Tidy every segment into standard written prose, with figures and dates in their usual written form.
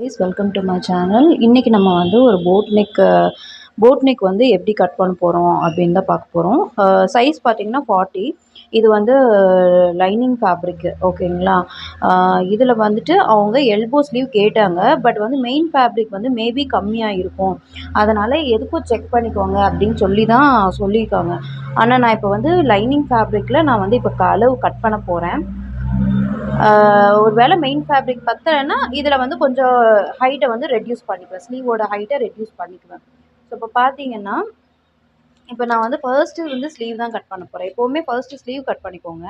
Please welcome to my channel. இன்றைக்கி நம்ம வந்து ஒரு போட் நெக் வந்து எப்படி கட் பண்ண போகிறோம் அப்படின்னு தான் பார்க்க போகிறோம். சைஸ் பார்த்திங்கன்னா 40. இது வந்து லைனிங் ஃபேப்ரிக்கு, ஓகேங்களா. இதில் வந்துட்டு அவங்க எல்போ ஸ்லீவ் கேட்டாங்க. பட் வந்து மெயின் ஃபேப்ரிக் வந்து மேபி கம்மியாக இருக்கும், அதனால் எதுக்கும் செக் பண்ணிக்கோங்க அப்படின்னு சொல்லி தான் சொல்லியிருக்காங்க. ஆனால் நான் இப்போ வந்து லைனிங் ஃபேப்ரிக்கில் நான் வந்து இப்போ அளவு கட் பண்ண போகிறேன். ஒரு வேளை மெயின் ஃபேப்ரிக் பத்தலைன்னா இதில் வந்து கொஞ்சம் ஹைட்டை வந்து ரெட்யூஸ் பண்ணிக்குவேன், ஸ்லீவோட ஹைட்டை ரெட்யூஸ் பண்ணிக்குவேன். ஸோ இப்போ பார்த்தீங்கன்னா, இப்போ நான் வந்து ஃபர்ஸ்ட்டு வந்து ஸ்லீவ் தான் கட் பண்ண போகிறேன். எப்போவுமே ஃபர்ஸ்ட்டு ஸ்லீவ் கட் பண்ணிக்கோங்க.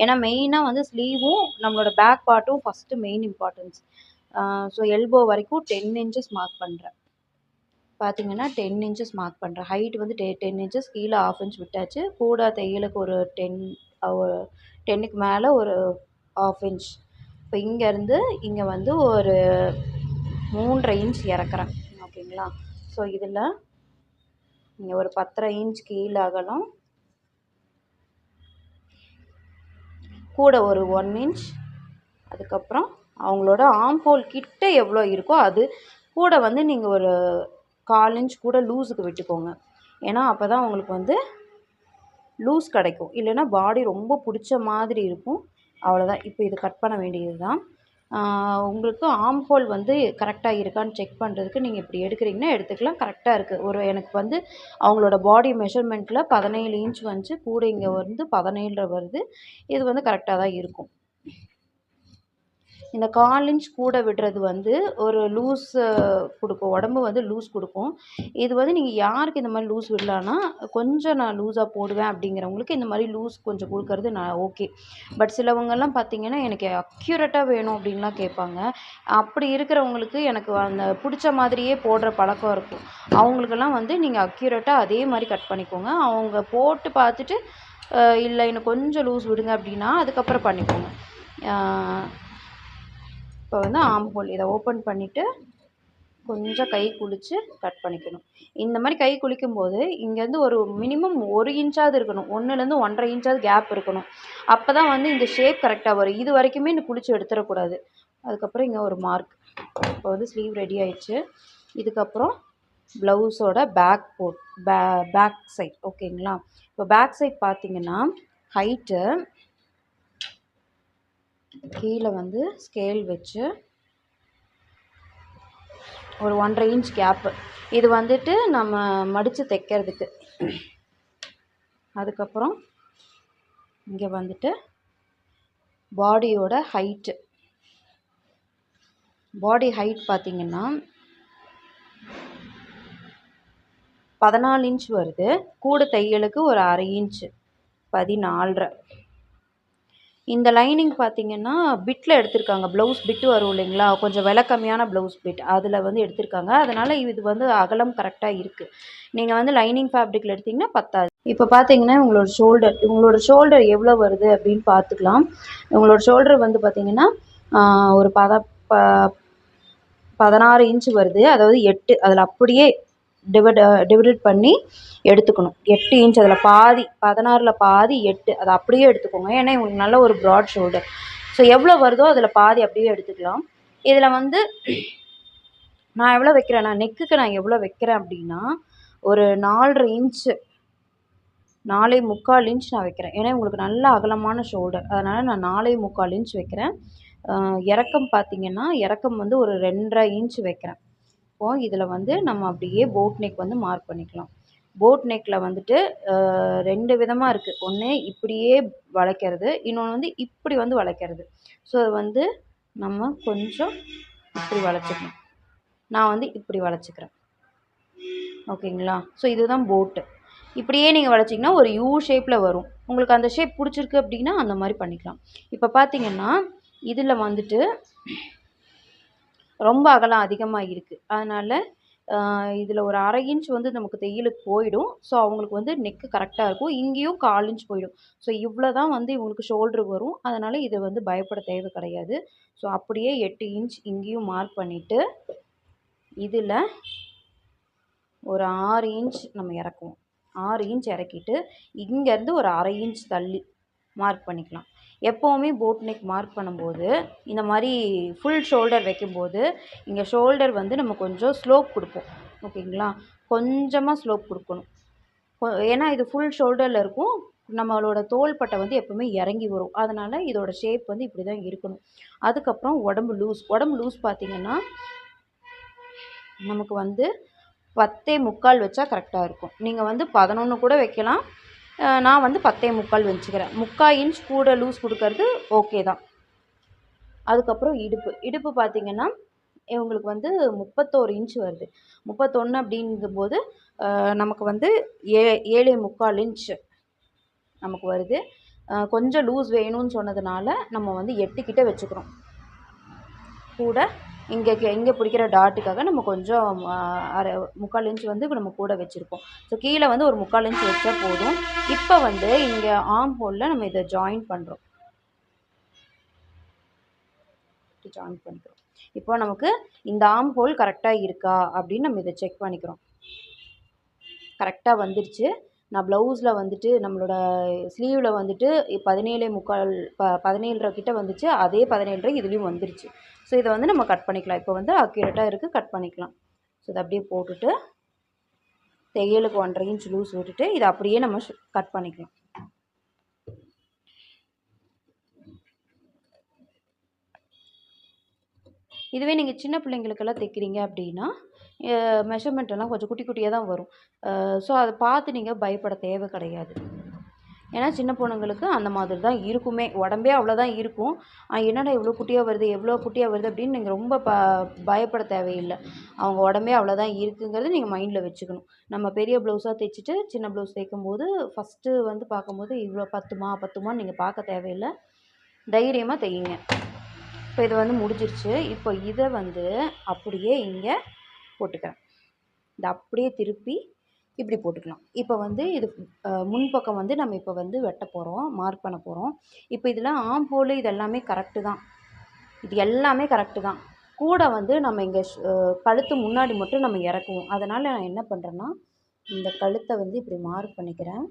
ஏன்னா மெயினாக வந்து ஸ்லீவும் நம்மளோட பேக் பார்ட்டும் first main importance. So elbow வரைக்கும் 10 இன்ச்சஸ் மார்க் பண்ணுறேன். பார்த்தீங்கன்னா 10 இன்ச்சஸ் மார்க் பண்ணுறேன். ஹைட் வந்து 10 இன்ச்சஸ், கீழே 1/2 இன்ச் விட்டாச்சு. கூட தையலுக்கு ஒரு 10க்கு மேலே ஒரு 1/2 இன்ச். இப்போ இங்கேருந்து இங்கே வந்து ஒரு 3.5 இன்ச் இறக்குறேன், ஓகேங்களா. ஸோ இதில் இங்கே ஒரு 10.5 இன்ச் கீழே அகலம், கூட ஒரு 1 இன்ச். அதுக்கப்புறம் அவங்களோட ஆர்ம் ஹோல் கிட்ட எவ்வளோ இருக்கோ அது கூட வந்து நீங்கள் ஒரு 1/4 இன்ச் கூட லூஸுக்கு விட்டுக்கோங்க. ஏன்னா அப்போ தான் உங்களுக்கு வந்து லூஸ் கிடைக்கும், இல்லைன்னா பாடி ரொம்ப பிடிச்ச மாதிரி இருக்கும். அவ்வளோதான். இப்போ இது கட் பண்ண வேண்டியது தான். உங்களுக்கு ஆர்ம் ஹோல் வந்து கரெக்டாக இருக்கான்னு செக் பண்ணுறதுக்கு நீங்கள் இப்படி எடுக்கிறீங்கன்னா எடுத்துக்கலாம். கரெக்டாக இருக்குது. எனக்கு வந்து அவங்களோட பாடி மெஷர்மெண்ட்டில் 17 இன்ச் வந்துச்சு, கூட இங்கே வந்து 17 வருது. இது வந்து கரெக்டாக தான் இருக்கும். இந்த 1/4 இன்ச் கூட விடுறது வந்து ஒரு லூஸ் கொடுக்கும், உடம்பு வந்து லூஸ் கொடுக்கும். இது வந்து நீங்கள் யாருக்கு இந்த மாதிரி லூஸ் விடலான்னா, கொஞ்சம் நான் லூஸாக போடுவேன் அப்படிங்கிறவங்களுக்கு இந்த மாதிரி லூஸ் கொஞ்சம் கொடுக்கறது நான் ஓகே. பட் சிலவங்கெல்லாம் பார்த்தீங்கன்னா எனக்கு அக்யூரேட்டாக வேணும் அப்படின்லாம் கேட்பாங்க. அப்படி இருக்கிறவங்களுக்கு எனக்கு அந்த பிடிச்ச மாதிரியே போடுற பழக்கம் இருக்கும். அவங்களுக்கெல்லாம் வந்து நீங்கள் அக்யூரேட்டாக அதே மாதிரி கட் பண்ணிக்கோங்க. அவங்க போட்டு பார்த்துட்டு இல்லை இன்னும் கொஞ்சம் லூஸ் விடுங்க அப்படின்னா அதுக்கப்புறம் பண்ணிக்கோங்க. இப்போ வந்து ஆர்ம் ஹோல் இதை ஓப்பன் பண்ணிவிட்டு கொஞ்சம் கை குளித்து கட் பண்ணிக்கணும். இந்த மாதிரி கை குளிக்கும் போது இங்கேருந்து ஒரு மினிமம் 1 இன்ச்சாவது இருக்கணும், 1லேருந்து 1.5 இன்ச்சாவது கேப் இருக்கணும். அப்போ தான் வந்து இந்த ஷேப் கரெக்டாக வரும். இது வரைக்குமே இந்த குளித்து எடுத்துடக்கூடாது. அதுக்கப்புறம் இங்கே ஒரு மார்க். இப்போ வந்து ஸ்லீவ் ரெடி ஆயிடுச்சு. இதுக்கப்புறம் ப்ளவுஸோட பேக் சைட், ஓகேங்களா. இப்போ பேக் சைட் பார்த்தீங்கன்னா ஹைட்டு கீழே வந்து ஸ்கேல் வச்சு ஒரு 1.5 இன்ச் கேப்பு. இது வந்துட்டு நம்ம மடித்து தைக்கிறதுக்கு. அதுக்கப்புறம் இங்கே வந்துட்டு பாடியோட ஹைட்டு, பாடி ஹைட் பார்த்திங்கன்னா 14 இன்ச் வருது. கூட தையலுக்கு ஒரு 1/2 இன்ச்சு, 14.5. இந்த லைனிங் பார்த்திங்கன்னா பிட்டில் எடுத்திருக்காங்க. ப்ளவுஸ் பிட்டு வரும் இல்லைங்களா, கொஞ்சம் விலை கம்மியான ப்ளவுஸ் பிட், அதில் வந்து எடுத்திருக்காங்க. அதனால் இது வந்து அகலம் கரெக்டாக இருக்குது. நீங்கள் வந்து லைனிங் ஃபேப்ரிக்கில் எடுத்திங்கன்னா பத்தாது. இப்போ பார்த்தீங்கன்னா உங்களோட ஷோல்டர் எவ்வளோ வருது அப்படின்னு பார்த்துக்கலாம். உங்களோட ஷோல்டர் வந்து பார்த்திங்கன்னா ஒரு 16 இன்ச்சு வருது. அதாவது 8, அதில் அப்படியே டிவைடட் பண்ணி எடுத்துக்கணும். 8 இன்ச், அதில் பாதி 16ல் பாதி 8, அதை அப்படியே எடுத்துக்கோங்க. ஏன்னா உங்களுக்கு நல்ல ஒரு ப்ராட் ஷோல்டர். ஸோ எவ்வளோ வருதோ அதில் பாதி அப்படியே எடுத்துக்கலாம். இதில் வந்து நான் எவ்வளோ வைக்கிறேன், நெக்குக்கு நான் எவ்வளோ வைக்கிறேன் அப்படின்னா ஒரு 4.5 இன்ச்சு, 4.25 இன்ச் நான் வைக்கிறேன். ஏன்னா உங்களுக்கு நல்ல அகலமான ஷோல்டர், அதனால் நான் 4.25 இன்ச் வைக்கிறேன். இறக்கம் பார்த்திங்கன்னா இறக்கம் வந்து ஒரு 2.5 இன்ச் வைக்கிறேன். இப்போது இதில் வந்து நம்ம அப்படியே போட் நெக் வந்து மார்க் பண்ணிக்கலாம். போட் நெக்கில் வந்துட்டு 2 விதமாக இருக்குது. ஒன்று இப்படியே வளைக்கிறது, இன்னொன்று வந்து இப்படி வந்து வளைக்கிறது. ஸோ அது வந்து நம்ம கொஞ்சம் இப்படி வளைச்சிக்கணும். நான் வந்து இப்படி வளைச்சிக்கிறேன், ஓகேங்களா. ஸோ இதுதான் போட்டு. இப்படியே நீங்கள் வளைச்சிங்கன்னா ஒரு யூ ஷேப்பில் வரும். உங்களுக்கு அந்த ஷேப் பிடிச்சிருக்கு அப்படின்னா அந்த மாதிரி பண்ணிக்கலாம். இப்போ பார்த்தீங்கன்னா இதில் வந்துட்டு ரொம்ப அகலம் அதிகமாக இருக்குது. அதனால் இதில் ஒரு 1/2 இன்ச் வந்து நமக்கு தையலுக்கு போயிடும். ஸோ அவங்களுக்கு வந்து நெக்கு கரெக்டாக இருக்கும். இங்கேயும் 1/4 இன்ச் போயிடும். ஸோ இவ்வளோ தான் வந்து இவங்களுக்கு ஷோல்டர் வரும். அதனால் இதை வந்து பயப்பட தேவை கிடையாது. ஸோ அப்படியே 8 இன்ச் இங்கேயும் மார்க் பண்ணிவிட்டு இதில் ஒரு 6 இன்ச் நம்ம இறக்குவோம். 6 இன்ச் இறக்கிட்டு இங்கேருந்து ஒரு 1/2 இன்ச் தள்ளி மார்க் பண்ணிக்கலாம். எப்போவுமே போட் நெக் மார்க் பண்ணும்போது இந்த மாதிரி ஃபுல் ஷோல்டர் வைக்கும்போது இங்கே ஷோல்டர் வந்து நம்ம கொஞ்சம் ஸ்லோப் கொடுப்போம். ஓகேங்களா, கொஞ்சமாக ஸ்லோப் கொடுக்கணும். ஏன்னா இது ஃபுல் ஷோல்டரில் இருக்கும், நம்மளோட தோள்பட்டை வந்து எப்பவுமே இறங்கி வரும். அதனால் இதோட ஷேப் வந்து இப்படி தான் இருக்கணும். அதுக்கப்புறம் உடம்பு லூஸ் பார்த்திங்கன்னா நமக்கு வந்து 10.75 வச்சா கரெக்டாக இருக்கும். நீங்கள் வந்து 11 கூட வைக்கலாம். நான் வந்து 10.75 வச்சுக்கிறேன். 3/4 இன்ச் கூட லூஸ் கொடுக்கறது ஓகே தான். அதுக்கப்புறம் இடுப்பு பார்த்திங்கன்னா இவங்களுக்கு வந்து 31 இன்ச் வருது. 31 அப்படிங்கும்போது நமக்கு வந்து 7.75 இன்ச் நமக்கு வருது. கொஞ்சம் லூஸ் வேணும்னு சொன்னதுனால நம்ம வந்து 8 கிட்ட வச்சுக்கிறோம். கூட இங்கே பிடிக்கிற டாட்டுக்காக நம்ம கொஞ்சம் 3/4 இன்ச் வந்து நம்ம கூட வச்சுருக்கோம். ஸோ கீழே வந்து ஒரு 3/4 இன்ச் வச்சா போதும். இப்போ வந்து இங்கே ஆர்ம் ஹோலில் நம்ம இதை ஜாயின் பண்ணிக்கிறோம். இப்போ நமக்கு இந்த ஆர்ம் ஹோல் கரெக்டாக இருக்கா அப்படின்னு நம்ம இதை செக் பண்ணிக்கிறோம். கரெக்டாக வந்துடுச்சு. நான் ப்ளவுஸில் வந்துட்டு நம்மளோட ஸ்லீவில் வந்துட்டு 17.75 கிட்ட வந்துச்சு. அதே 17.5 இதுலேயும் வந்துருச்சு. ஸோ இதை வந்து நம்ம கட் பண்ணிக்கலாம். இப்போ வந்து அக்யூரேட்டாக இருக்குது, கட் பண்ணிக்கலாம். ஸோ இதை அப்படியே போட்டுட்டு தையலுக்கு 1.5 இன்ச் லூஸ் விட்டுட்டு இதை அப்படியே நம்ம கட் பண்ணிக்கலாம். இதுவே நீங்கள் சின்ன பிள்ளைங்களுக்கெல்லாம் தைக்கிறீங்க அப்படின்னா மெஷர்மெண்ட் எல்லாம் கொஞ்சம் குட்டி குட்டியாக தான் வரும். ஸோ அதை பார்த்து நீங்கள் பயப்பட தேவை கிடையாது. ஏன்னா சின்ன பொண்ணுங்களுக்கு அந்த மாதிரி தான் இருக்குமே, உடம்பே அவ்வளோதான் இருக்கும். என்னடா இவ்வளோ குட்டியாக வருது, எவ்வளோ குட்டியாக வருது அப்படின்னு நீங்கள் ரொம்ப பயப்பட தேவையில்லை. அவங்க உடம்பே அவ்வளோதான் இருக்குங்கிறது நீங்கள் மைண்டில் வச்சுக்கணும். நம்ம பெரிய ப்ளவுஸாக தைச்சிட்டு சின்ன ப்ளவுஸ் தைக்கும்போது ஃபஸ்ட்டு வந்து பார்க்கும்போது இவ்வளோ பத்துமான்னு நீங்கள் பார்க்க தேவையில்லை, தைரியமாக தையுங்க. இப்போ இது வந்து முடிஞ்சிருச்சு. இப்போ இதை வந்து அப்படியே இங்கே போட்டுக்கிறேன். இதை அப்படியே திருப்பி இப்படி போட்டுக்கலாம். இப்போ வந்து இது முன்பக்கம் வந்து நம்ம இப்போ வந்து வெட்ட போகிறோம், மார்க் பண்ண போகிறோம். இப்போ இதில் ஆர்ம் ஹோலு இது எல்லாமே கரெக்டு தான். இது எல்லாமே கரெக்டு தான். கூட வந்து நம்ம இங்கே கழுத்து முன்னாடி மட்டும் நம்ம இறக்குவோம். அதனால் நான் என்ன பண்ணுறேன்னா இந்த கழுத்தை வந்து இப்படி மார்க் பண்ணிக்கிறேன்.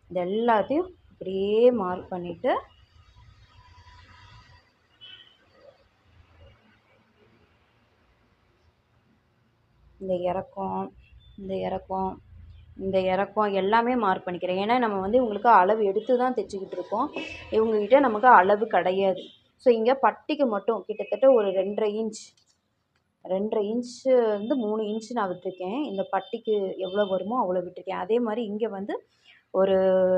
இது எல்லாத்தையும் இப்படியே மார்க் பண்ணிவிட்டு இந்த இறக்கம் எல்லாமே மார்க் பண்ணிக்கிறேன். ஏன்னா நம்ம வந்து இவங்களுக்கு அளவு எடுத்து தான் தைச்சிக்கிட்டு இருக்கோம். இவங்ககிட்ட நமக்கு அளவு கிடையாது. ஸோ இங்கே பட்டிக்கு மட்டும் கிட்டத்தட்ட ஒரு 2.5 இன்ச்சு வந்து 3 இன்ச்சு நான் விட்டுருக்கேன். இந்த பட்டிக்கு எவ்வளோ வருமோ அவ்வளோ விட்டுருக்கேன். அதே மாதிரி இங்கே வந்து ஒரு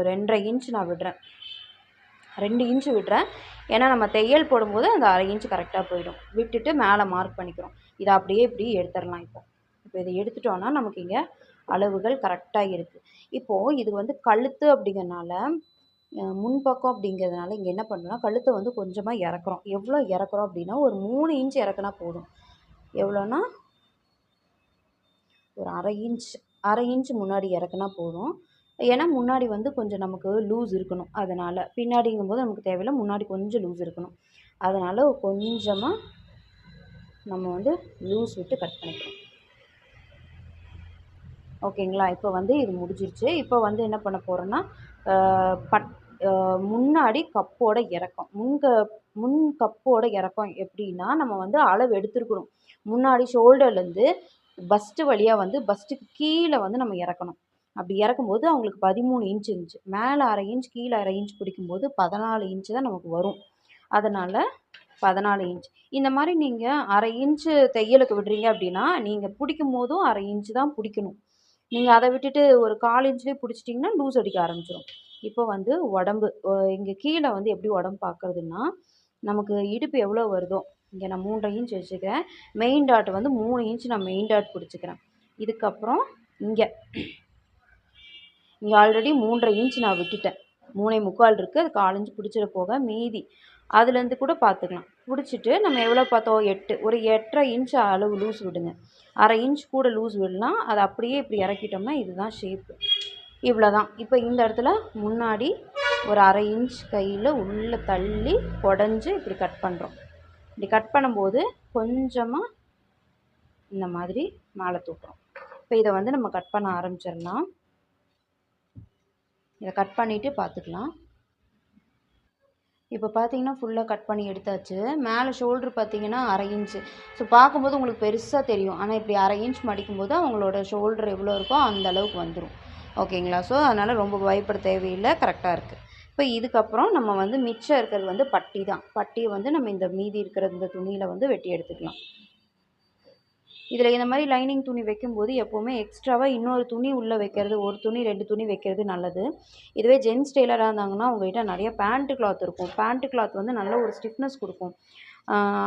2.5 இன்ச் நான் விடுறேன். 2 இன்ச்சு விடுறேன். ஏன்னா நம்ம தையல் போடும்போது அந்த 1/2 இன்ச்சு கரெக்டாக போயிடும். விட்டுட்டு மேலே மார்க் பண்ணிக்கிறோம். இதை அப்படியே இப்படி எடுத்துடலாம். இப்போ இதை எடுத்துட்டோன்னா நமக்கு இங்கே அளவுகள் கரெக்டாக இருக்குது. இப்போது இது வந்து கழுத்து அப்படிங்கிறனால முன்பக்கம் அப்படிங்கிறதுனால இங்கே என்ன பண்ணுறோன்னா கழுத்தை வந்து கொஞ்சமாக இறக்குறோம். எவ்வளோ இறக்குறோம் அப்படின்னா ஒரு 3 இன்ச் இறக்குனா போதும். எவ்வளோன்னா ஒரு 1/2 இன்ச் முன்னாடி இறக்குனா போதும். ஏன்னா முன்னாடி வந்து கொஞ்சம் நமக்கு லூஸ் இருக்கணும். அதனால் பின்னாடிங்கும்போது நமக்கு தேவையில்லை, முன்னாடி கொஞ்சம் லூஸ் இருக்கணும். அதனால் கொஞ்சமாக நம்ம வந்து லூஸ் விட்டு கட் பண்ணிக்கிறோம். ஓகேங்களா, இப்போ வந்து இது முடிஞ்சிருச்சு. இப்போ வந்து என்ன பண்ண போகிறோன்னா முன்னாடி கப்போட இறக்கம், முன் கப்போட இறக்கம் எப்படின்னா நம்ம வந்து அளவு எடுத்துருக்கணும். முன்னாடி ஷோல்டர்லேருந்து பஸ்ட்டு வழியாக வந்து பஸ்ட்டுக்கு கீழே வந்து நம்ம இறக்கணும். அப்படி இறக்கும்போது அவங்களுக்கு 13 இன்ச் இருந்துச்சு. மேலே 1/2 இன்ச் கீழே 1/2 இன்ச் பிடிக்கும்போது 14 இன்ச்சு தான் நமக்கு வரும். அதனால் 14 இன்ச். இந்த மாதிரி நீங்கள் 1/2 இன்ச்சு தையலுக்கு விடுறீங்க அப்படின்னா நீங்கள் பிடிக்கும் போதும் 1/2 இன்ச்சு தான் பிடிக்கணும். நீங்கள் அதை விட்டுட்டு ஒரு 1/4 இன்ச்லேயே பிடிச்சிட்டிங்கன்னா லூஸ் அடிக்க ஆரம்பிச்சிடும். இப்போ வந்து உடம்பு இங்கே கீழே வந்து எப்படி உடம்பு பார்க்குறதுன்னா நமக்கு இடுப்பு எவ்வளோ வருதோ இங்கே நான் 3.5 இன்ச் வச்சுக்கிறேன். மெயின் டாட் வந்து 3 இன்ச் நான் மெயின் டாட் பிடிச்சிக்கிறேன். இதுக்கப்புறம் இங்கே ஆல்ரெடி 3.5 இன்ச் நான் விட்டுட்டேன். 3.75 இருக்குது. அது 1/4 இன்ச் பிடிச்சிட போக மீதி அதுலேருந்து கூட பார்த்துக்கலாம். பிடிச்சிட்டு நம்ம எவ்வளோ பார்த்தோம், 8, ஒரு 8.5 இன்ச் அளவு லூஸ் விடுங்க. 1/2 இன்ச் கூட லூஸ் விடலாம். அதை அப்படியே இப்படி இறக்கிட்டோம்னா இதுதான் ஷேப்பு. இவ்வளோ தான். இப்போ இந்த இடத்துல முன்னாடி ஒரு 1/2 இன்ச் கையில் உள்ளே தள்ளி உடஞ்சி இப்படி கட் பண்ணுறோம். இப்படி கட் பண்ணும்போது கொஞ்சமாக இந்த மாதிரி மேலே தூக்குறோம். இப்போ இதை வந்து நம்ம கட் பண்ண ஆரம்பிச்சிடலாம். இதை கட் பண்ணிவிட்டு பார்த்துக்கலாம். இப்போ பார்த்தீங்கன்னா ஃபுல்லாக கட் பண்ணி எடுத்தாச்சு. மேலே ஷோல்டர் பார்த்தீங்கன்னா 1/2 இன்ச்சு. ஸோ பார்க்கும்போது உங்களுக்கு பெருசா தெரியும். ஆனா இப்படி 1/2 இன்ச் மடிக்கும்போது அவங்களோட ஷோல்டர் எவ்வளோ இருக்கோ அந்த அளவுக்கு வந்துரும். ஓகேங்களா? ஸோ அதனால ரொம்ப பயப்பட தேவையில்ல. கரெக்ட்டா இருக்கு. இப்போ இதுக்கப்புறம் நம்ம வந்து மிச்சம் இருக்கிறது வந்து பட்டி தான். பட்டிய வந்து நம்ம இந்த மீதி இருக்கிற இந்த துணியில வந்து வெட்டி எடுத்துக்கலாம். இதில் இந்த மாதிரி லைனிங் துணி வைக்கும்போது எப்போவுமே எக்ஸ்ட்ராவாக இன்னொரு துணி உள்ளே வைக்கிறது, ஒரு துணி 2 துணி வைக்கிறது நல்லது. இதுவே ஜென்ஸ் டெய்லராக இருந்தாங்கன்னா உங்ககிட்ட நிறைய பேண்ட் கிளாத் இருக்கும். பேண்ட் கிளாத் வந்து நல்ல ஒரு ஸ்டிஃப்னஸ் கொடுக்கும்.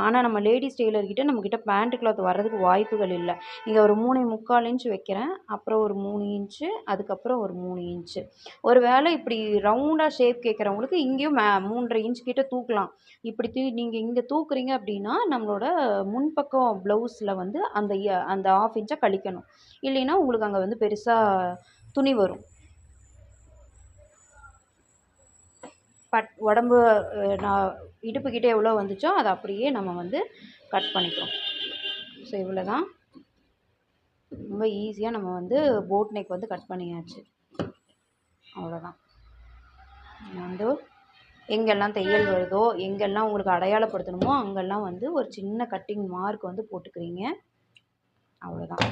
ஆனால் நம்ம லேடீஸ் டெய்லர்கிட்ட நம்மக்கிட்ட பேண்ட் கிளாத் வர்றதுக்கு வாய்ப்புகள் இல்லை. இங்கே ஒரு 3.25 இன்ச் வைக்கிறேன், அப்புறம் ஒரு 3 இன்ச்சு, அதுக்கப்புறம் ஒரு 3 இன்ச்சு. ஒரு வேளை இப்படி ரவுண்டாக ஷேப் கேட்குறவங்களுக்கு இங்கேயும் 3.5 இன்ச் கிட்ட தூக்கலாம். இப்படி நீங்கள் இங்கே தூக்குறீங்க அப்படின்னா நம்மளோட முன்பக்கம் ப்ளவுஸில் வந்து அந்த 1/2 இன்ச்சை கழிக்கணும். இல்லைன்னா உங்களுக்கு அங்கே வந்து பெருசாக துணி வரும். உடம்பு நான் இடுப்புக்கிட்ட எவ்வளோ வந்துச்சோ அதை அப்படியே நம்ம வந்து கட் பண்ணிக்கிறோம். ஸோ இவ்வளோ தான். ரொம்ப ஈஸியாக நம்ம வந்து போட் நெக் வந்து கட் பண்ணியாச்சு. அவ்வளோதான். வந்து எங்கெல்லாம் தையல் வருதோ, எங்கெல்லாம் உங்களுக்கு அடையாளப்படுத்தணுமோ அங்கெல்லாம் வந்து ஒரு சின்ன கட்டிங் மார்க் வந்து போட்டுக்கிறீங்க. அவ்வளோதான்.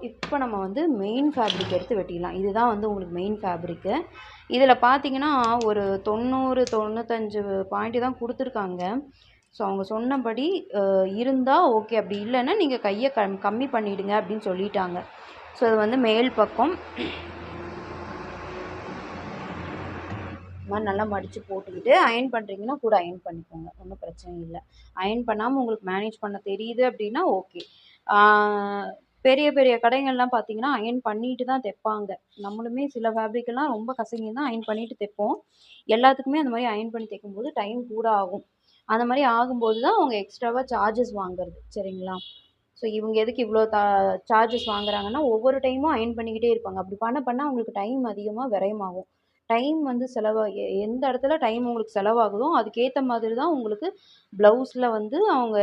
இப்போ நம்ம வந்து மெயின் ஃபேப்ரிக் எடுத்து வெட்டிக்கலாம். இதுதான் வந்து உங்களுக்கு மெயின் ஃபேப்ரிக்கு. இதில் பார்த்தீங்கன்னா ஒரு 90, 95 பாயிண்ட் தான் கொடுத்துருக்காங்க. ஸோ அவங்க சொன்னபடி இருந்தால் ஓகே, அப்படி இல்லைன்னா நீங்கள் கையை கம்மி பண்ணிவிடுங்க அப்படின்னு சொல்லிட்டாங்க. ஸோ அது வந்து மேல் பக்கம் மாதிரி நல்லா மடித்து போட்டுக்கிட்டு அயர்ன் பண்ணுறீங்கன்னா கூட அயர்ன் பண்ணிக்கோங்க. ஒன்றும் பிரச்சனை இல்லை. அயர்ன் பண்ணாமல் உங்களுக்கு மேனேஜ் பண்ண தெரியுது அப்படின்னா ஓகே. பெரிய பெரிய கடைகள்லாம் பார்த்தீங்கன்னா அயர்ன் பண்ணிட்டு தான் தைப்பாங்க. நம்மளுமே சில ஃபேப்ரிக்கெல்லாம் ரொம்ப கசங்கி தான் அயர்ன் பண்ணிட்டு தைப்போம். எல்லாத்துக்குமே அந்த மாதிரி அயர்ன் பண்ணி தைக்கும்போது டைம் கூட ஆகும். அந்த மாதிரி ஆகும்போது தான் அவங்க எக்ஸ்ட்ராவாக சார்ஜஸ் வாங்குறது. சரிங்களா? ஸோ இவங்க எதுக்கு இவ்வளோ சார்ஜஸ் வாங்குறாங்கன்னா ஒவ்வொரு டைமும் அயர்ன் பண்ணிக்கிட்டே இருப்பாங்க. அப்படி பண்ண அவங்களுக்கு டைம் அதிகமாக விரயமாகும். டைம் வந்து எந்த இடத்துல டைம் உங்களுக்கு செலவாகுதோ அதுக்கேற்ற மாதிரி தான் உங்களுக்கு ப்ளவுஸில் வந்து அவங்க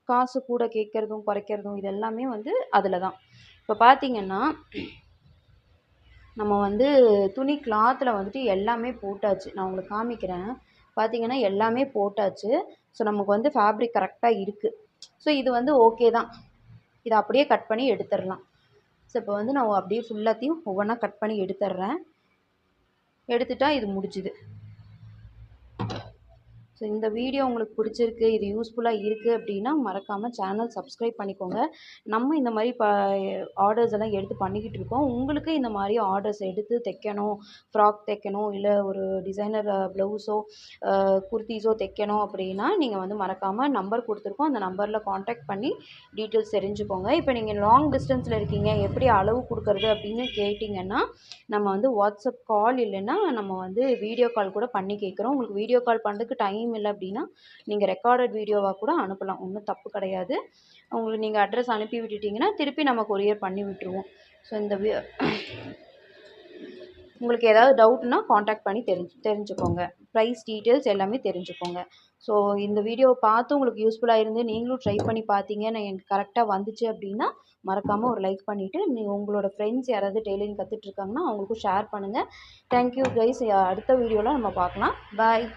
காசு கூட கேட்குறதும் குறைக்கிறதும் இது எல்லாமே வந்து அதில் தான். இப்போ பார்த்தீங்கன்னா நம்ம வந்து துணி கிளாத்தில் வந்துட்டு எல்லாமே போட்டாச்சு. நான் உங்களுக்கு காமிக்கிறேன். பார்த்தீங்கன்னா எல்லாமே போட்டாச்சு. ஸோ நமக்கு வந்து ஃபேப்ரிக் கரெக்டாக இருக்குது. ஸோ இது வந்து ஓகே தான். இதை அப்படியே கட் பண்ணி எடுத்துடலாம். ஸோ இப்போ வந்து நான் அப்படியே ஃபுல்லாத்தையும் ஒவ்வொன்றா கட் பண்ணி எடுத்துடுறேன். எடுத்துட்டா இது முடிஞ்சுது. ஸோ இந்த வீடியோ உங்களுக்கு பிடிச்சிருக்கு, இது யூஸ்ஃபுல்லாக இருக்குது அப்படின்னா மறக்காமல் சேனல் சப்ஸ்கிரைப் பண்ணிக்கோங்க. நம்ம இந்த மாதிரி ஆர்டர்ஸ் எல்லாம் எடுத்து பண்ணிக்கிட்டு இருக்கோம். உங்களுக்கு இந்த மாதிரி ஆர்டர்ஸ் எடுத்து தைக்கணும், ஃப்ராக் தைக்கணும், இல்லை ஒரு டிசைனர் ப்ளவுஸோ குர்த்திஸோ தைக்கணும் அப்படின்னா நீங்கள் வந்து மறக்காமல் நம்பர் கொடுத்துருக்கோம். அந்த நம்பரில் காண்டாக்ட் பண்ணி டீட்டெயில்ஸ் தெரிஞ்சுக்கோங்க. இப்போ நீங்கள் லாங் டிஸ்டன்ஸில் இருக்கீங்க, எப்படி அளவு கொடுக்குறது அப்படின்னு கேட்டிங்கன்னா நம்ம வந்து வாட்ஸ்அப் கால் இல்லைன்னா நம்ம வந்து வீடியோ கால் கூட பண்ணி கேட்குறோம். உங்களுக்கு வீடியோ கால் பண்ணுறதுக்கு டைம் இல்லை அப்படின்னா நீங்கள் ரெக்கார்டட் வீடியோவாக கூட அனுப்பலாம். ஒன்றும் தப்பு கிடையாது. உங்களுக்கு நீங்கள் அட்ரஸ் அனுப்பி விட்டுட்டிங்கன்னா திருப்பி நம்ம கொரியர் பண்ணி விட்டுருவோம். ஸோ உங்களுக்கு ஏதாவது டவுட்னா காண்டாக்ட் பண்ணி தெரிஞ்சுக்கோங்க. ப்ரைஸ் டீட்டெயில்ஸ் எல்லாமே தெரிஞ்சுக்கோங்க. ஸோ இந்த வீடியோவை பார்த்து உங்களுக்கு யூஸ்ஃபுல்லாக இருந்து நீங்களும் ட்ரை பண்ணி பார்த்தீங்க, நான் எனக்கு கரெக்டாக வந்துச்சு அப்படின்னா மறக்காமல் ஒரு லைக் பண்ணிவிட்டு உங்களோட ஃப்ரெண்ட்ஸ் யாராவது டெய்லரிங் கற்றுட்ருக்காங்கன்னா அவங்களுக்கும் ஷேர் பண்ணுங்கள். Thank you guys. அடுத்த வீடியோவில் நம்ம பார்க்கலாம். பாய்.